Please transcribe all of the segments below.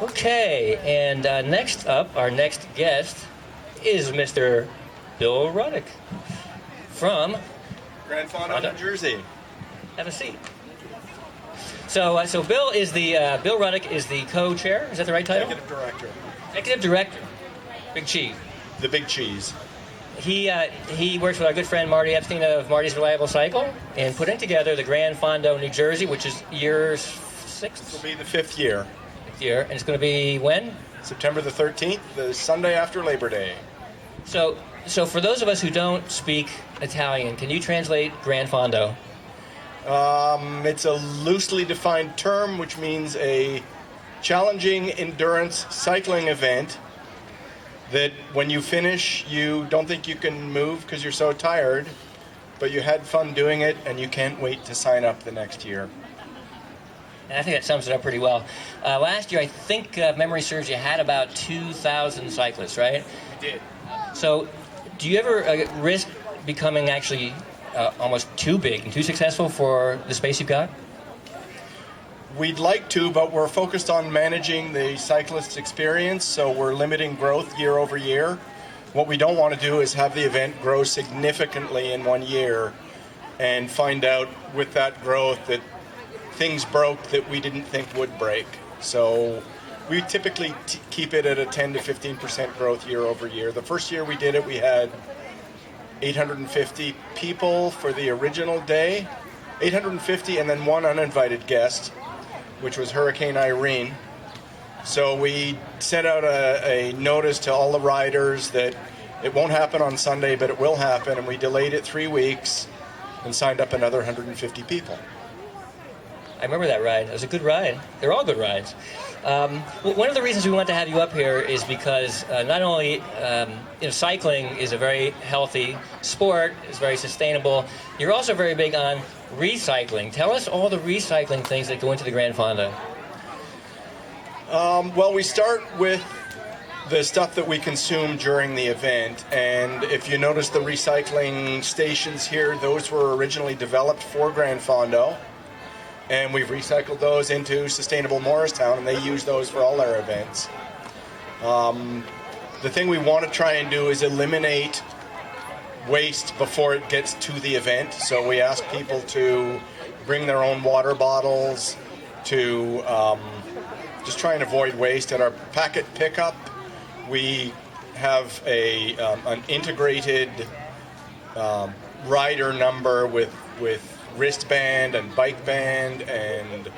Okay, and next up, our next guest is Mr. Bill Ruddick from Grand Fondo, New Jersey. Have a seat. So Bill is Bill Ruddick is the co-chair. Is that the right title? Executive Director. Executive Director. Big Cheese. The Big Cheese. He works with our good friend Marty Epstein of Marty's Reliable Cycle in putting together the Grand Fondo, New Jersey, which is year sixth. This will be the fifth year. Year, and it's going to be when? September the 13th, the Sunday after Labor Day. So for those of us who don't speak Italian, can you translate Grand Fondo? It's a loosely defined term, which means a challenging endurance cycling event that when you finish, you don't think you can move because you're so tired, but you had fun doing it and you can't wait to sign up the next year. And I think that sums it up pretty well. Last year, I think, if memory serves, you had about 2,000 cyclists, right? We did. So do you ever risk becoming actually almost too big and too successful for the space you've got? We'd like to, but we're focused on managing the cyclist's experience, so we're limiting growth year over year. What we don't want to do is have the event grow significantly in 1 year and find out with that growth that things broke that we didn't think would break. So we typically keep it at a 10 to 15% growth year over year. The first year we did it, we had 850 people for the original day, 850 and then one uninvited guest, which was Hurricane Irene. So we sent out a notice to all the riders that it won't happen on Sunday, but it will happen, and we delayed it 3 weeks and signed up another 150 people. I remember that ride. It was a good ride. They're all good rides. One of the reasons we want to have you up here is because not only cycling is a very healthy sport, it's very sustainable, you're also very big on recycling. Tell us all the recycling things that go into the Grand Fondo. Well, we start with the stuff that we consume during the event, and if you notice the recycling stations here, those were originally developed for Grand Fondo. And we've recycled those into Sustainable Morristown, and they use those for all our events. The thing we want to try and do is eliminate waste before it gets to the event. So we ask people to bring their own water bottles, to just try and avoid waste. At our packet pickup, we have an integrated rider number with wristband and bike band and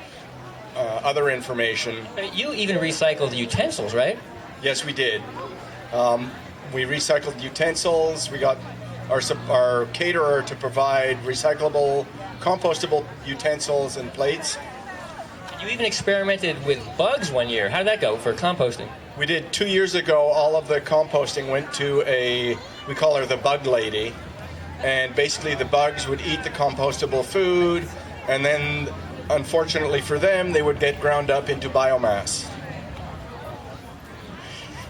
other information. You even recycled the utensils, right? Yes, we did. We recycled utensils. We got our caterer to provide recyclable, compostable utensils and plates. You even experimented with bugs 1 year. How did that go for composting? We did 2 years ago. All of the composting went to we call her the bug lady. And basically the bugs would eat the compostable food, and then, unfortunately for them, they would get ground up into biomass.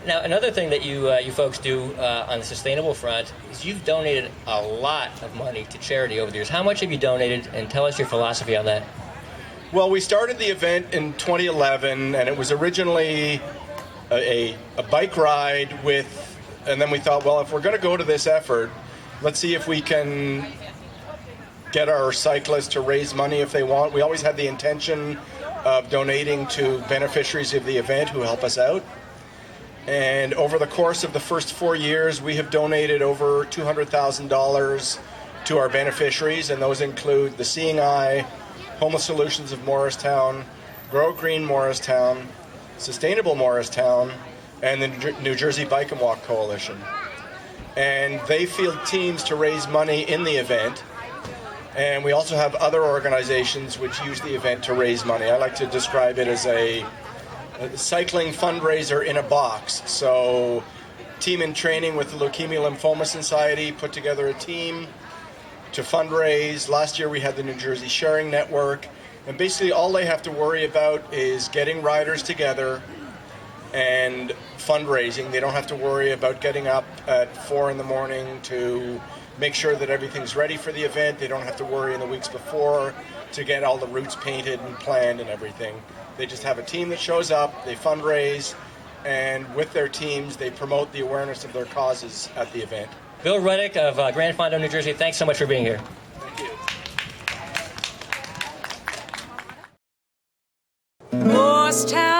Now, another thing that you folks do on the sustainable front is you've donated a lot of money to charity over the years. How much have you donated, and tell us your philosophy on that. Well, we started the event in 2011, and it was originally a bike ride and then we thought, well, if we're going to go to this effort, let's see if we can get our cyclists to raise money if they want. We always had the intention of donating to beneficiaries of the event who help us out. And over the course of the first 4 years, we have donated over $200,000 to our beneficiaries, and those include the Seeing Eye, Homeless Solutions of Morristown, Grow Green Morristown, Sustainable Morristown, and the New Jersey Bike and Walk Coalition. And they field teams to raise money in the event. And we also have other organizations which use the event to raise money. I like to describe it as a cycling fundraiser in a box. So Team in Training with the Leukemia Lymphoma Society put together a team to fundraise. Last year we had the New Jersey Sharing Network. And basically all they have to worry about is getting riders together and fundraising. They don't have to worry about getting up at 4 a.m. to make sure that everything's ready for the event. They don't have to worry in the weeks before to get all the routes painted and planned and everything. They just have a team that shows up, they fundraise, and with their teams, they promote the awareness of their causes at the event. Bill Ruddick of Grand Fondo, New Jersey, thanks so much for being here. Thank you. Morristown.